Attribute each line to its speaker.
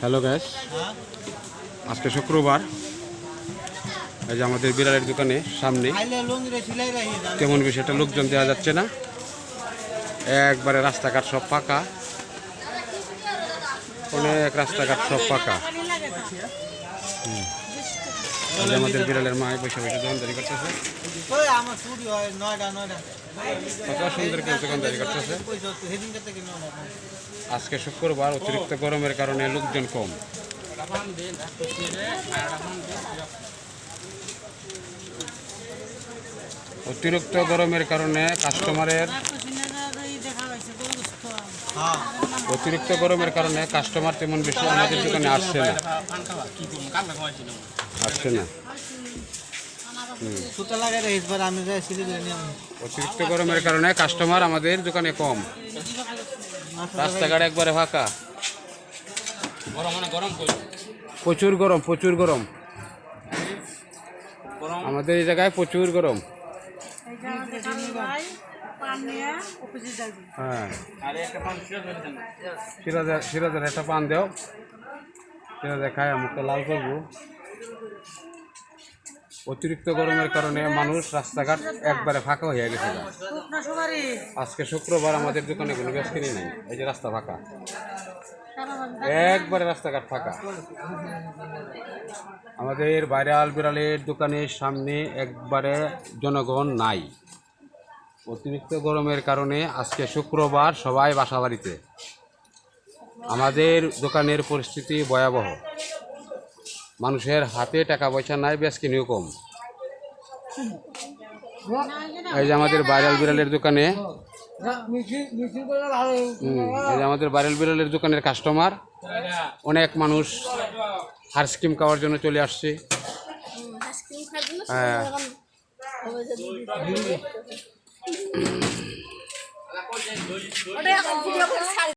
Speaker 1: Hello gas, আজকে শুক্রবার। এই যে আমাদের বিড়ালের দোকানে সামনে তেমন বেশি একটা লোকজন দেওয়া যাচ্ছে না, একবারে রাস্তাঘাট সব ফাঁকা, অনেক রাস্তাঘাট সব ফাঁকা। আমাদের বিড়ালের মা বসে বসে দোকানদারি করতেছে, কত সুন্দর করে দোকানদারি করতেছে। আজকে শুক্রবার, অতিরিক্ত গরমের কারণে লোকজন কম। অতিরিক্ত গরমের কারণে কাস্টমার তেমন বেশি আমাদের দোকানে আসছে না। অতিরিক্ত গরমের কারণে কাস্টমার আমাদের দোকানে কম, রাস্তাঘাট একবারে ফাঁকা। প্রচুর গরম আমাদের এই জায়গায়, প্রচুর গরম। হ্যাঁ, সিরাজের একটা পান দেও, সিরাজে খায় মুখটা লাল করবো। অতিরিক্ত গরমের কারণে মানুষ, রাস্তাঘাট একবারে ফাঁকা হয়ে গেছে। আজকে শুক্রবার, আমাদের দোকানে কোনো বেশকিনি নেই। এই যে রাস্তা ফাঁকা, একবারে রাস্তাঘাট ফাঁকা। আমাদের ভাইরাল বিড়ালের দোকানের সামনে একবারে জনগণ নাই। অতিরিক্ত গরমের কারণে আজকে শুক্রবার, সবাই বাসা বাড়িতে। আমাদের দোকানের পরিস্থিতি ভয়াবহ, মানুষের হাতে টাকা পয়সা নাই, বেশকিনিও কম। এই যে আমাদের ভাইরাল বিড়ালের দোকানে, এই যে আমাদের ভাইরাল বিড়ালের দোকানের কাস্টমার, অনেক মানুষ আইসক্রিম খাওয়ার জন্য চলে আসছে। হ্যাঁ,